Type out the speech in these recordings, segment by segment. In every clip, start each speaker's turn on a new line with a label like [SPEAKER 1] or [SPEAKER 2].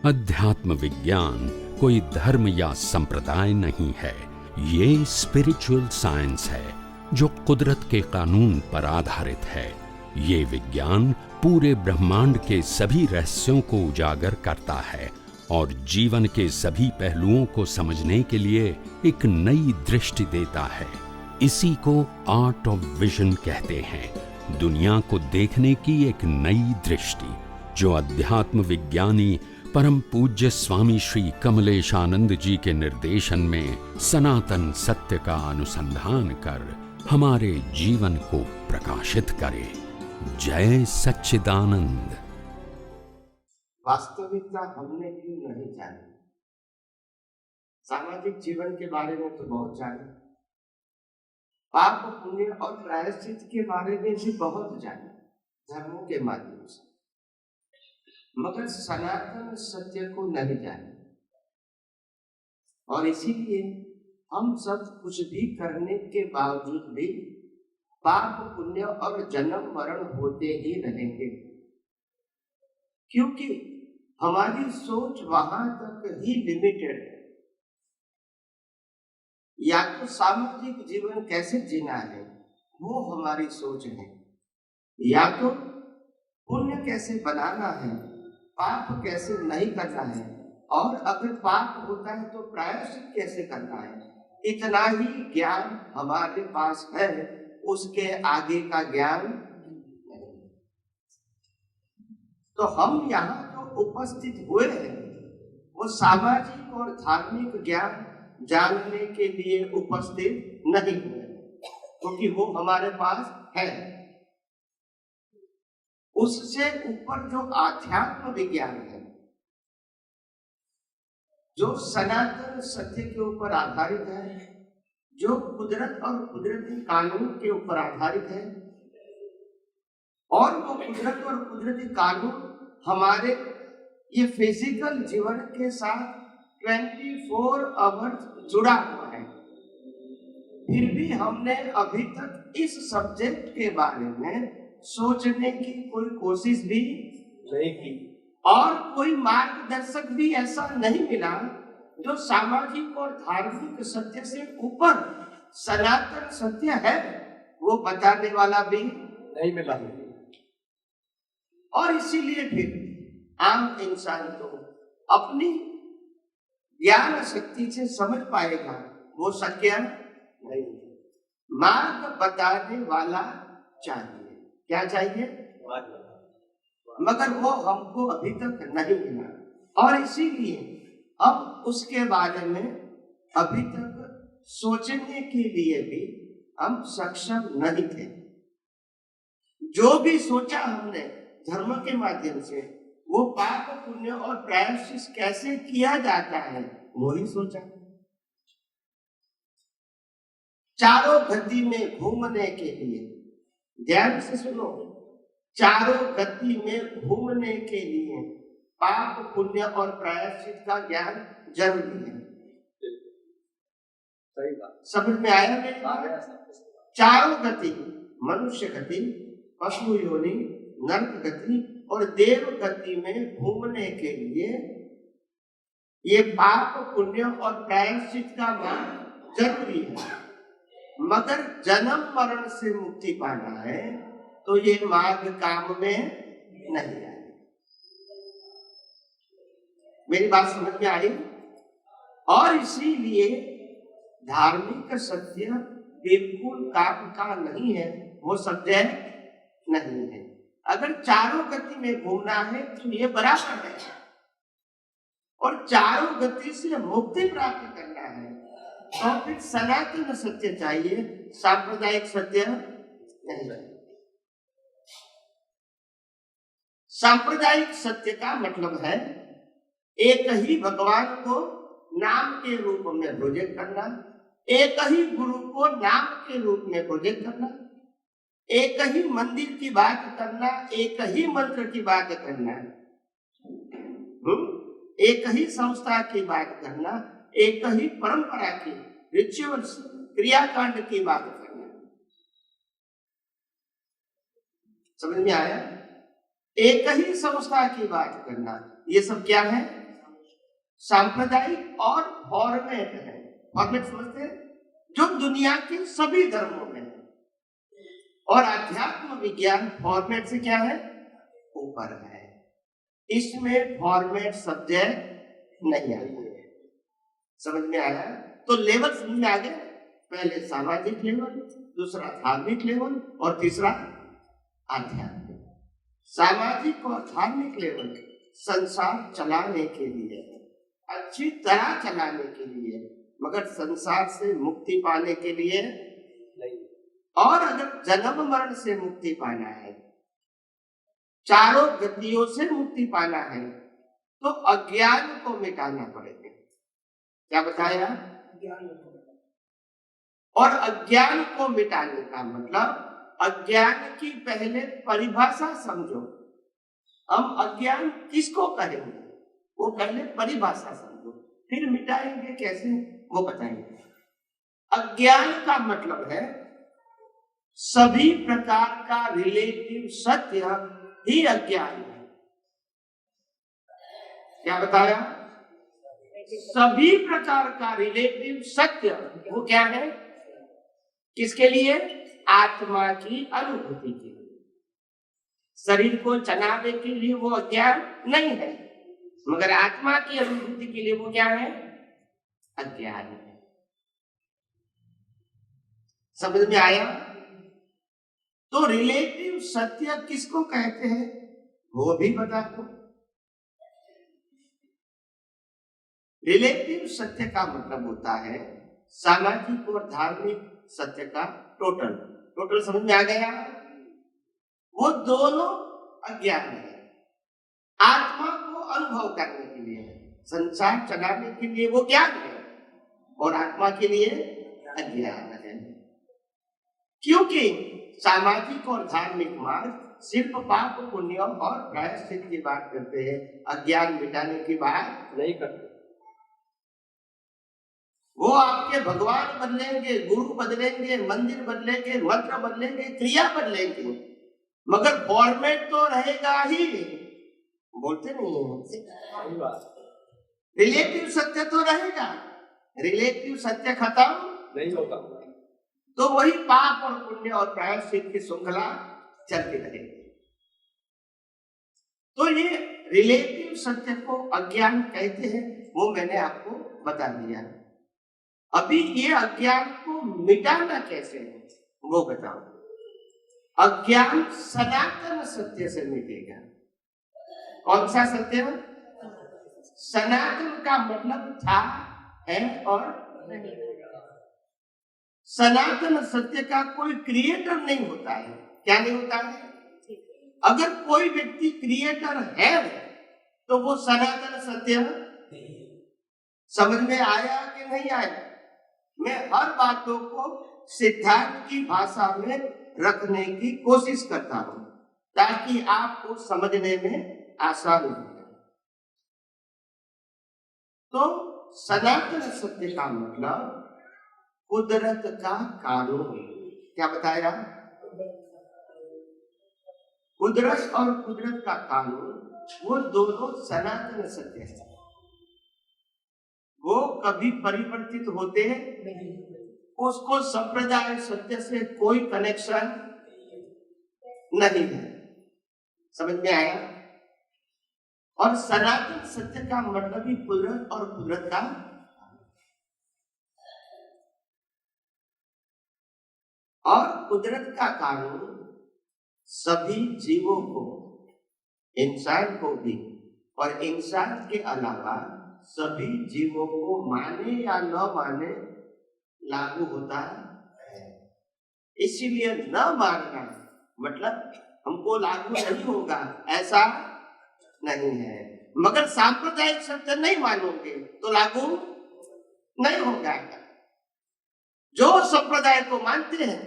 [SPEAKER 1] अध्यात्म विज्ञान कोई धर्म या संप्रदाय नहीं है। ये स्पिरिचुअल साइंस है जो कुदरत के कानून पर आधारित है। ये विज्ञान पूरे ब्रह्मांड के सभी रहस्यों को उजागर करता है और जीवन के सभी पहलुओं को समझने के लिए एक नई दृष्टि देता है। इसी को आर्ट ऑफ विजन कहते हैं, दुनिया को देखने की एक नई दृष्टि, जो अध्यात्म विज्ञानी परम पूज्य स्वामी श्री कमलेशानंद जी के निर्देशन में सनातन सत्य का अनुसंधान कर हमारे जीवन को प्रकाशित करे। जय सच्चिदानंद।
[SPEAKER 2] वास्तविकता हमने क्यों नहीं जानी? सामाजिक जीवन के बारे में तो बहुत जाने, पाप पुण्य और प्रायश्चित के बारे में भी बहुत जाने धर्मों के माध्यम से, मगर सनातन सत्य को नहीं जाने। और इसीलिए हम सब कुछ भी करने के बावजूद भी पाप पुण्य और जन्म मरण होते ही रहेंगे, क्योंकि हमारी सोच वहां तक ही लिमिटेड है। या तो सामाजिक जीवन कैसे जीना है वो हमारी सोच है, या तो पुण्य कैसे बनाना है, पाप कैसे नहीं करना है, और अगर पाप होता है तो प्रायश्चित कैसे करना है। इतना ही ज्ञान हमारे पास है, उसके आगे का ज्ञान नहीं। तो हम यहाँ जो उपस्थित हुए हैं वो सामाजिक और धार्मिक ज्ञान जानने के लिए उपस्थित नहीं हुए, क्योंकि वो हमारे पास है। उससे ऊपर जो आध्यात्म विज्ञान है, जो सनातन सत्य के ऊपर आधारित है, जो कुदरत और कुदरती कानून के ऊपर आधारित है, और वो कुदरत और कुदरती कानून हमारे ये फिजिकल जीवन के साथ 24 आवर्स जुड़ा हुआ है। फिर भी हमने अभी तक इस सब्जेक्ट के बारे में सोचने की कोई कोशिश भी नहीं की, और कोई मार्गदर्शक भी ऐसा नहीं मिला जो सामाजिक और धार्मिक सत्य से ऊपर सनातन सत्य है वो बताने वाला भी नहीं मिला। और इसीलिए फिर आम इंसान तो अपनी ज्ञान शक्ति से समझ पाएगा वो सत्य नहीं, मार्ग बताने वाला चाहिए। क्या चाहिए? मगर वो हमको अभी तक नहीं मिला, और इसीलिए अब उसके बारे में अभी तक सोचने के लिए भी हम सक्षम नहीं थे। जो भी सोचा हमने धर्म के माध्यम से, वो पाप पुण्य और प्रायश्चित कैसे किया जाता है वो ही सोचा। चारों गति में घूमने के लिए, ध्यान से सुनो, चारों गति में घूमने के लिए पाप पुण्य और प्रायश्चित का ज्ञान जरूरी है। सही बात, समझ में आया मेरी बात? चारों गति, मनुष्य गति, पशु योनि, नरक गति और देव गति में घूमने के लिए ये पाप पुण्य और प्रायश्चित का ज्ञान जरूरी है। मगर जन्म मरण से मुक्ति पाना है तो ये मार्ग काम में नहीं आए। मेरी बात समझ में आई? और इसीलिए धार्मिक सत्य बिल्कुल काम का नहीं है, वो सब्जेक्ट नहीं है। अगर चारों गति में घूमना है तो ये बराबर है, और चारों गति से मुक्ति प्राप्त करना है तो फिर सनातन सत्य चाहिए, सांप्रदायिक सत्य नहीं चाहिए। सांप्रदायिक सत्य का मतलब है एक ही भगवान को नाम के रूप में प्रोजेक्ट करना, एक ही गुरु को नाम के रूप में प्रोजेक्ट करना, एक ही मंदिर की बात करना, एक ही मंत्र की बात करना, एक ही संस्था की बात करना, एक ही परंपरा की रिचुअल्स क्रियाकांड की बात करना। समझ में आया? एक ही संस्था की बात करना, ये सब क्या है? सांप्रदायिक और फॉर्मेट है। फॉर्मेट समझते हैं? जो दुनिया के सभी धर्मों में है। और अध्यात्म विज्ञान फॉर्मेट से क्या है? ऊपर है। इसमें फॉर्मेट सब्जेक्ट नहीं आते। समझ में आया? तो लेवल समझ में आ गए। पहले सामाजिक लेवल, दूसरा धार्मिक लेवल और तीसरा आध्यात्मिक। सामाजिक और धार्मिक लेवल संसार चलाने के लिए, अच्छी तरह चलाने के लिए, मगर संसार से मुक्ति पाने के लिए नहीं। और अगर जन्म मरण से मुक्ति पाना है, चारों गतियों से मुक्ति पाना है, तो अज्ञान को मिटाना पड़ेगा। क्या बताया? और अज्ञान को मिटाने का मतलब अज्ञान की पहले परिभाषा समझो। हम अज्ञान किसको कहेंगे वो पहले परिभाषा समझो, फिर मिटाएंगे कैसे वो बताएंगे। अज्ञान का मतलब है सभी प्रकार का रिलेटिव सत्य ही अज्ञान है। क्या बताया? सभी प्रकार का रिलेटिव सत्य वो क्या है? किसके लिए? आत्मा की अनुभूति के लिए। शरीर को चलाने के लिए वो अज्ञान नहीं है, मगर आत्मा की अनुभूति के लिए वो क्या है? अज्ञान है। समझ में आया? तो रिलेटिव सत्य किसको कहते हैं वो भी बता दो। रिलेटिव सत्य का मतलब होता है सामाजिक और धार्मिक सत्य का टोटल समझ में आ गया? वो दोनों अज्ञान है। आत्मा को अनुभव करने के लिए, संसार चलाने के लिए वो ज्ञान है, और आत्मा के लिए अज्ञान है। क्योंकि सामाजिक और धार्मिक मार्ग सिर्फ पाप पुण्य और प्रायश्चित की बात करते हैं, अज्ञान मिटाने की बात नहीं करते। वो आपके भगवान बदलेंगे, गुरु बदलेंगे, मंदिर बदलेंगे, मंत्र बदलेंगे, क्रिया बदलेंगे, मगर फॉर्मेट तो रहेगा ही। बोलते नहीं है? रिलेटिव सत्य तो रहेगा, रिलेटिव सत्य खत्म नहीं होगा। तो वही पाप और पुण्य और प्रायश्चित की श्रृंखला चलती रहेगी। तो ये रिलेटिव सत्य को अज्ञान कहते हैं, वो मैंने आपको बता दिया। अभी ये अज्ञान को मिटाना कैसे है वो बताओ। अज्ञान सनातन सत्य से मिटेगा। कौन सा सत्य? सनातन का मतलब था, है और नहीं। सनातन सत्य का कोई क्रिएटर नहीं होता है। क्या नहीं होता है? अगर कोई व्यक्ति क्रिएटर है तो वो सनातन सत्य। समझ में आया कि नहीं आया? मैं हर बातों को सिद्धांत की भाषा में रखने की कोशिश करता हूं ताकि आपको समझने में आसान हो। तो सनातन सत्य का मतलब कुदरत का कानून। क्या बताया? कुदरत और कुदरत का कानून वो दोनों सनातन सत्य है। वो कभी परिवर्तित होते नहीं। उसको संप्रदाय सत्य से कोई कनेक्शन नहीं है। समझ में आया? और सनातन सत्य का मतलब ही कुदरत और कुदरत का और कुदरत का कानून सभी जीवों को, इंसान को भी और इंसान के अलावा सभी जीवों को माने या न माने लागू होता है। इसीलिए न मानना मतलब हमको लागू नहीं होगा ऐसा नहीं है, मगर सांप्रदायिक सत्य नहीं मानोगे तो लागू नहीं होगा। जो संप्रदाय को मानते हैं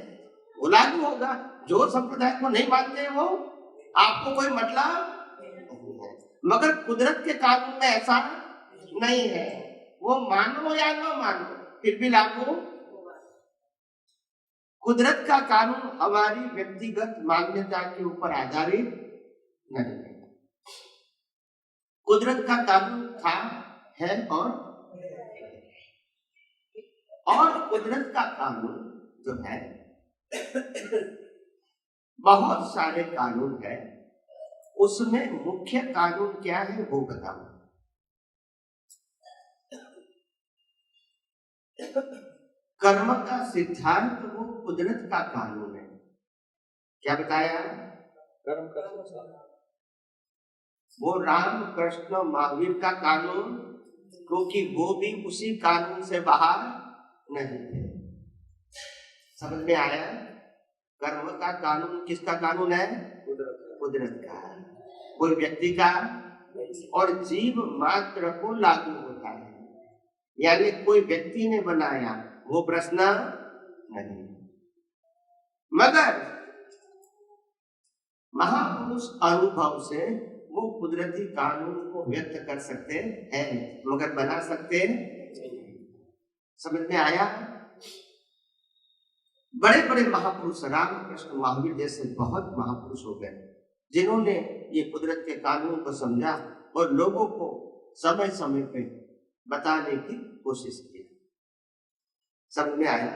[SPEAKER 2] वो लागू होगा, जो संप्रदाय को नहीं मानते हैं वो आपको कोई मतलब नहीं है। मगर कुदरत के कानून में ऐसा नहीं है, वो मानो या न मानो फिर भी लागू। कुदरत का कानून हमारी व्यक्तिगत मान्यता के ऊपर आधारित नहीं है। कुदरत का कानून था, है और कुदरत का कानून जो है बहुत सारे कानून है, उसमें मुख्य कानून क्या है वो बताओ। कर्म का सिद्धांत वो कुदरत का कानून है। क्या बताया?
[SPEAKER 3] कर्म का
[SPEAKER 2] वो राम कृष्ण महावीर का कानून, क्योंकि वो भी उसी कानून से बाहर नहीं थे। समझ में आया? कर्म का कानून किसका कानून है? कुदरत का, कोई व्यक्ति का और जीव मात्र को लागू होता है, यानी कोई व्यक्ति ने बनाया वो प्रश्न नहीं। मगर महापुरुष अनुभव से वो कुदरती कानून को व्यक्त कर सकते हैं, मगर बना सकते हैं। समझ में आया? बड़े बड़े महापुरुष रामकृष्ण महावीर जैसे बहुत महापुरुष हो गए, जिन्होंने ये कुदरत के कानून को समझा और लोगों को समय समय पे बताने की कोशिश की। समझ में आया?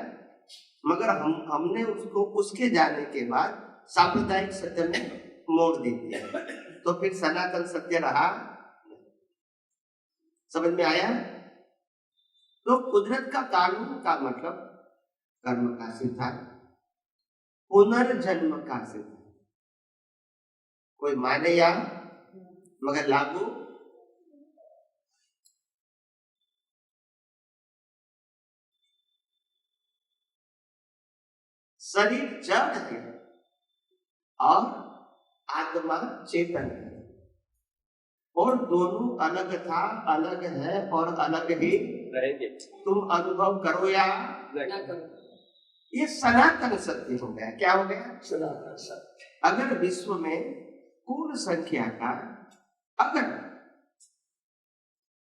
[SPEAKER 2] मगर हमने उसको उसके जाने के बाद सांप्रदायिक सत्य में मोड़ दे दिया, तो फिर सनातन सत्य रहा। समझ में आया? तो कुदरत का कानून का मतलब कर्म का सिद्धांत, पुनर्जन्म का सिद्धांत। कोई माने या मगर लागू शरीर जड़ है और आत्मा चेतन है, और दोनों अलग था, अलग है और अलग ही
[SPEAKER 3] रहेंगे।
[SPEAKER 2] तुम अनुभव करो या
[SPEAKER 3] ना करो।
[SPEAKER 2] ये सनातन सत्य हो गया। क्या हो गया?
[SPEAKER 3] सनातन सत्य।
[SPEAKER 2] अगर विश्व में कुल संख्या का अगर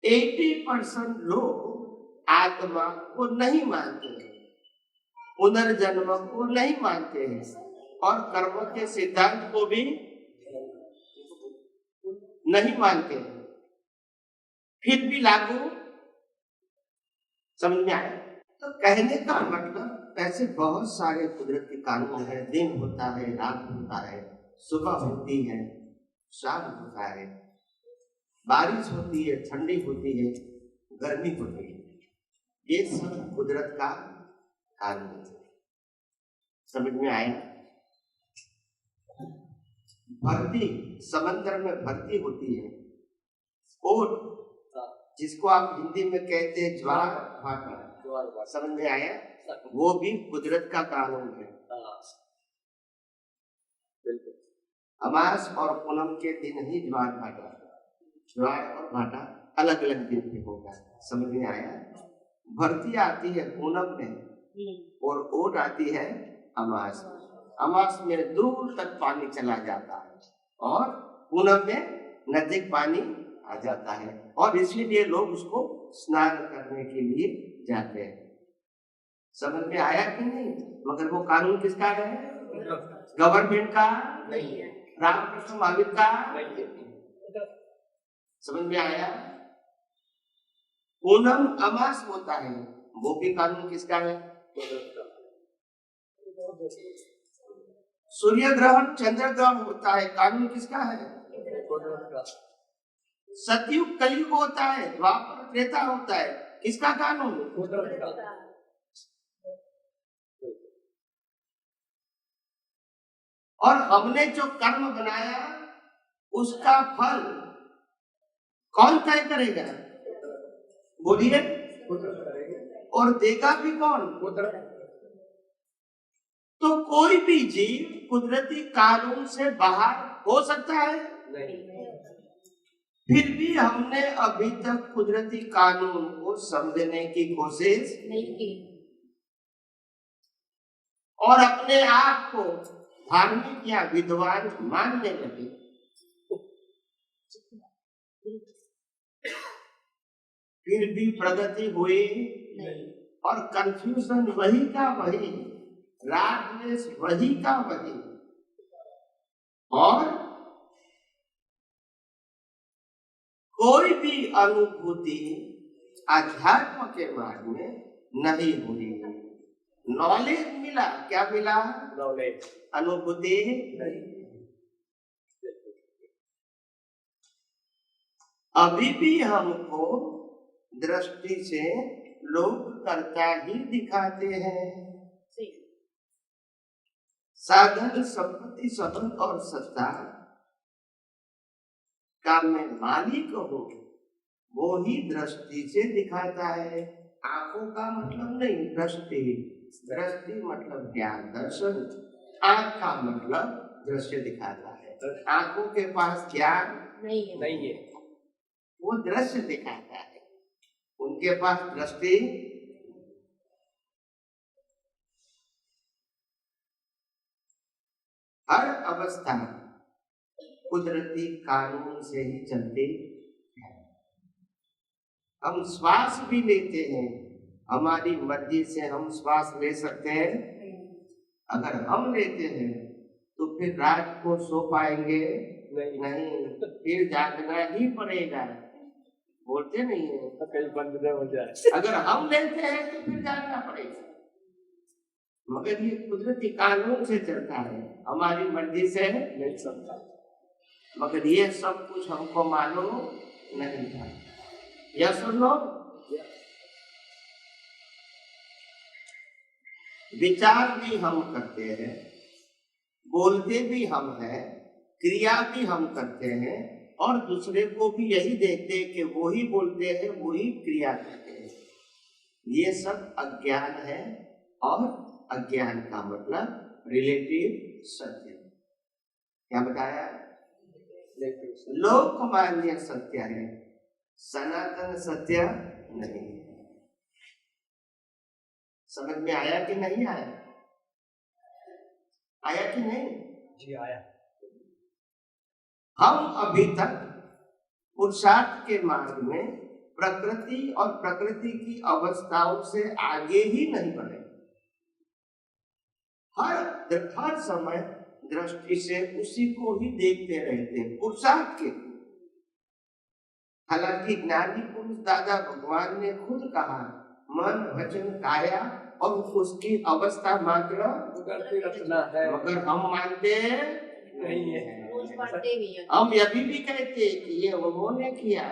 [SPEAKER 2] 80% लोग आत्मा को नहीं मानते हैं, पुनर्जन्म को नहीं मानते हैं और कर्म के सिद्धांत को भी नहीं मानते हैं, फिर भी लागू। समझ में आया? तो कहने का मतलब ऐसे बहुत सारे कुदरत के कानून है। दिन होता है, रात होता है, सुबह होती है, शाम होता है, बारिश होती है, ठंडी होती है, गर्मी होती है, ये सब कुदरत का कानून है। समझ में आया? भरती, समंदर में भरती होती है, ओट, जिसको आप हिंदी में कहते हैं ज्वार भाटा। समझ में आया? वो भी कुदरत का कानून है। अमास और पूनम के दिन ही ज्वार भाटा, ज्वार और भाटा अलग अलग दिन पे होगा। समझ में आया? भरती आती है पूनम में और ओट आती है अमास। अमास में दूर तक पानी चला जाता है और पूनम में नजदीक पानी आ जाता है, और इसीलिए लोग उसको स्नान करने के लिए जाते हैं। समझ में आया कि नहीं? मगर वो कानून किसका है? गवर्नमेंट का नहीं है, रामकृष्ण महावीर का नहीं है। समझ में आया? पूनम अमास होता है, वो भी कानून किसका है? सूर्य ग्रहण चंद्र ग्रहण होता है, कानून किसका है? सतयुग कलयुग होता है, द्वापर त्रेता होता है, किसका कानून? और हमने जो कर्म बनाया उसका फल कौन तय करेगा? बोलिए। और देगा भी कौन? तो कोई भी जीव कुदरती कानून से बाहर हो सकता है? नहीं। फिर भी हमने अभी तक कुदरती कानून को समझने की कोशिश नहीं की और अपने आप को धार्मिक या विद्वान मानने लगे। फिर भी प्रगति हुई नहीं और कंफ्यूजन वही का वही, रागद्वेष वही का वही, और कोई भी अनुभूति अध्यात्म के मार्ग में नहीं हुई। नॉलेज मिला, क्या मिला?
[SPEAKER 3] नॉलेज।
[SPEAKER 2] अनुभूति नहीं। अभी भी हमको दृष्टि से लोग कर्ता ही दिखाते हैं। साधन, संपत्ति, संबंध और सत्ता का मैं मालिक हूँ, वो ही दृष्टि से दिखाता है। आंखों का मतलब नहीं दृष्टि, दृष्टि मतलब ज्ञान दर्शन, आंख का मतलब दृश्य दिखाता है। आंखों के पास ज्ञान
[SPEAKER 3] नहीं है,
[SPEAKER 2] वो दृश्य दिखाता है, उनके पास दृष्टि। हर अवस्था कुदरती कानून से ही चलती है। हम श्वास भी लेते हैं, हमारी मर्जी से हम श्वास ले सकते हैं? अगर हम लेते हैं तो फिर रात को सो पाएंगे? नहीं, फिर जागना ही पड़ेगा। बोलते नहीं है
[SPEAKER 3] तो कहीं बंद न हो जाए।
[SPEAKER 2] अगर हम लेते हैं तो फिर जागना पड़ेगा, मगर ये कुदरती कानून से चलता है, हमारी मर्जी से
[SPEAKER 3] नहीं चलता।
[SPEAKER 2] मगर ये सब कुछ हमको मालूम नहीं था। या सुनो, विचार भी हम करते हैं, बोलते भी हम हैं, क्रिया भी हम करते हैं, और दूसरे को भी यही देखते हैं कि वो ही बोलते हैं, वो ही क्रिया करते हैं। ये सब अज्ञान है, और अज्ञान का मतलब रिलेटिव सत्य। क्या बताया? लोकमान्य सत्य है, सनातन सत्य नहीं है। समझ में आया कि नहीं आया? आया कि नहीं?
[SPEAKER 3] जी आया।
[SPEAKER 2] हम अभी तक पुरुषार्थ के मार्ग में प्रकृति और प्रकृति की अवस्थाओं से आगे ही नहीं बढ़े। हर समय दृष्टि से उसी को ही देखते रहते हैं, पुरुषार्थ के। हालांकि ज्ञानी पुरुष दादा भगवान ने खुद कहा, मन वचन काया और उसकी अवस्था मात्र
[SPEAKER 3] रचना है,
[SPEAKER 2] मगर हम मानते
[SPEAKER 3] नहीं है।
[SPEAKER 2] हम अभी भी कहते हैं कि ये उन्होंने किया,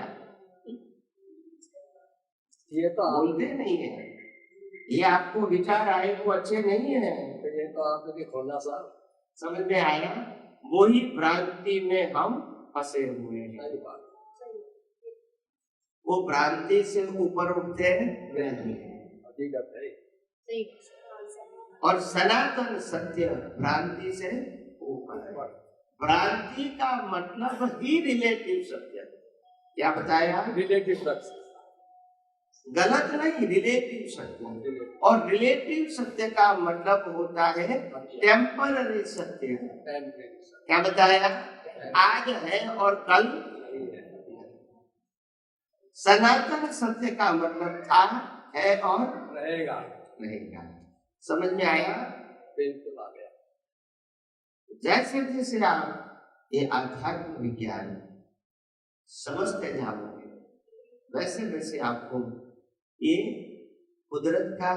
[SPEAKER 3] ये तो
[SPEAKER 2] बोलते नहीं है। ये आपको विचार आए वो अच्छे नहीं है,
[SPEAKER 3] ये तो आपने खोलना साहब।
[SPEAKER 2] समझ में आया? वही भ्रांति में हम फंसे हुए हैं। वो भ्रांति से ऊपर उठते नहीं, और सनातन सत्य भ्रांति से ऊपर है। भ्रांति का मतलब ही रिलेटिव सत्य। क्या बताया?
[SPEAKER 3] रिलेटिव सत्य,
[SPEAKER 2] गलत नहीं, रिलेटिव सत्य। और रिलेटिव सत्य का मतलब होता है टेम्पररी सत्य। क्या बताया? आज है और कल नहीं है। सनातन सत्य का मतलब था, है और
[SPEAKER 3] रहेगा।
[SPEAKER 2] समझ में आया?
[SPEAKER 3] बिल्कुल आ गया।
[SPEAKER 2] जैसे जैसे आप ये आध्यात्म विज्ञान समझते जाओगे, वैसे वैसे आपको ये कुदरत का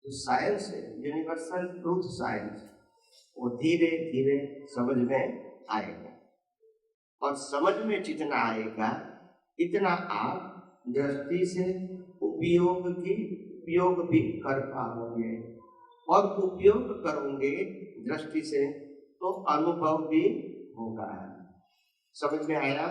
[SPEAKER 2] जो साइंस है, यूनिवर्सल ट्रूथ साइंस, वो धीरे धीरे समझ में आएगा। और समझ में जितना आएगा इतना आप दृष्टि से उपयोग भी कर पाओगे, और उपयोग करोगे दृष्टि से तो अनुभव भी होगा। समझ में आया?